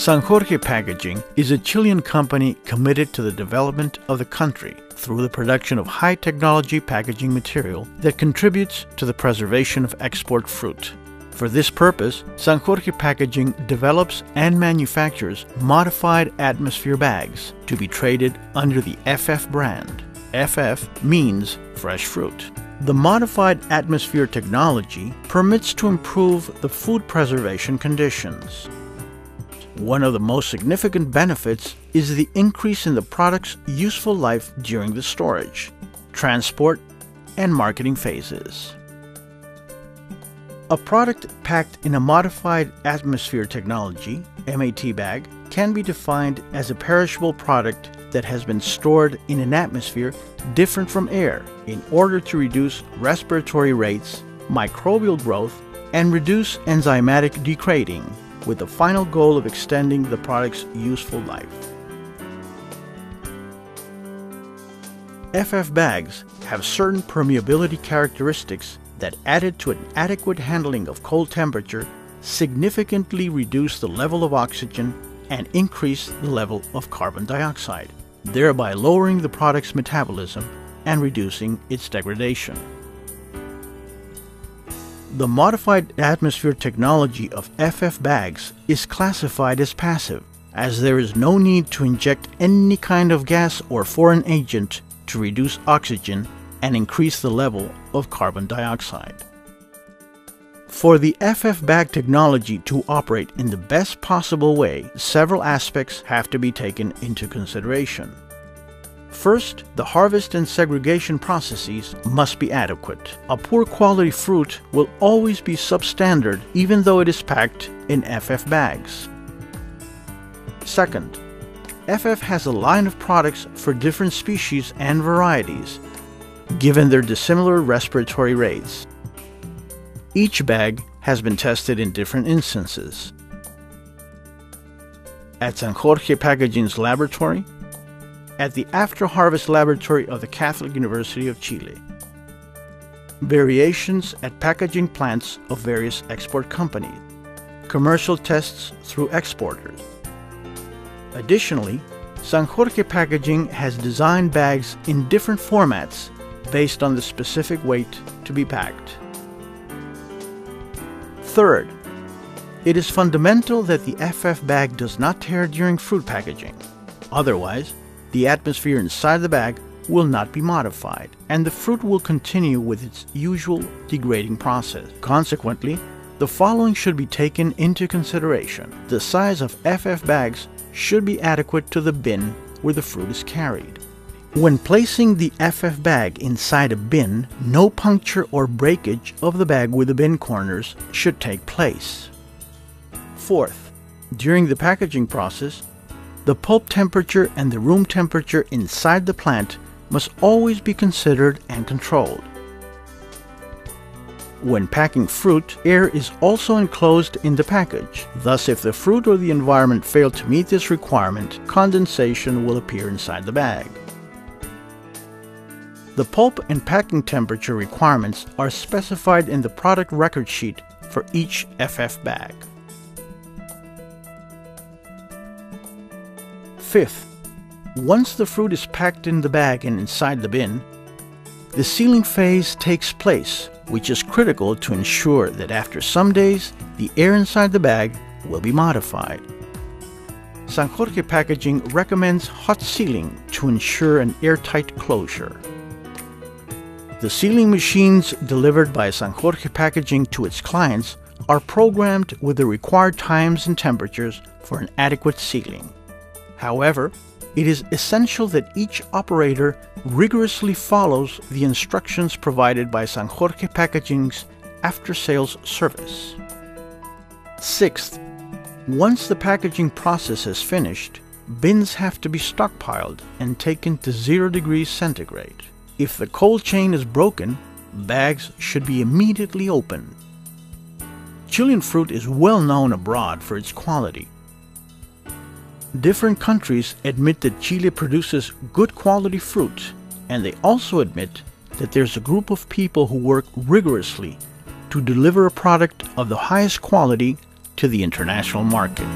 San Jorge Packaging is a Chilean company committed to the development of the country through the production of high-technology packaging material that contributes to the preservation of export fruit. For this purpose, San Jorge Packaging develops and manufactures modified Atmosfera bags to be traded under the FF brand. FF means fresh fruit. The modified Atmosfera technology permits to improve the food preservation conditions. One of the most significant benefits is the increase in the product's useful life during the storage, transport, and marketing phases. A product packed in a modified Atmosfera technology (MAT) bag can be defined as a perishable product that has been stored in an atmosphere different from air in order to reduce respiratory rates, microbial growth, and reduce enzymatic degrading, with the final goal of extending the product's useful life. FF bags have certain permeability characteristics that, added to an adequate handling of cold temperature, significantly reduce the level of oxygen and increase the level of carbon dioxide, thereby lowering the product's metabolism and reducing its degradation. The modified Atmosfera technology of FF bags is classified as passive, as there is no need to inject any kind of gas or foreign agent to reduce oxygen and increase the level of carbon dioxide. For the FF bag technology to operate in the best possible way, several aspects have to be taken into consideration. First, the harvest and segregation processes must be adequate. A poor quality fruit will always be substandard even though it is packed in FF bags. Second, FF has a line of products for different species and varieties, given their dissimilar respiratory rates. Each bag has been tested in different instances. At San Jorge Packaging's laboratory, at the after-harvest laboratory of the Catholic University of Chile, variations at packaging plants of various export companies, commercial tests through exporters. Additionally, San Jorge Packaging has designed bags in different formats based on the specific weight to be packed. Third, it is fundamental that the FF bag does not tear during fruit packaging. Otherwise, the atmosphere inside the bag will not be modified, and the fruit will continue with its usual degrading process. Consequently, the following should be taken into consideration. The size of FF bags should be adequate to the bin where the fruit is carried. When placing the FF bag inside a bin, no puncture or breakage of the bag with the bin corners should take place. Fourth, during the packaging process, the pulp temperature and the room temperature inside the plant must always be considered and controlled. When packing fruit, air is also enclosed in the package. Thus, if the fruit or the environment fail to meet this requirement, condensation will appear inside the bag. The pulp and packing temperature requirements are specified in the product record sheet for each FF bag. Fifth, once the fruit is packed in the bag and inside the bin, the sealing phase takes place, which is critical to ensure that after some days, the air inside the bag will be modified. San Jorge Packaging recommends hot sealing to ensure an airtight closure. The sealing machines delivered by San Jorge Packaging to its clients are programmed with the required times and temperatures for an adequate sealing. However, it is essential that each operator rigorously follows the instructions provided by San Jorge Packaging's after-sales service. Sixth, once the packaging process is finished, bins have to be stockpiled and taken to 0 degrees centigrade. If the cold chain is broken, bags should be immediately opened. Chilean fruit is well known abroad for its quality. Different countries admit that Chile produces good quality fruit, and they also admit that there's a group of people who work rigorously to deliver a product of the highest quality to the international market.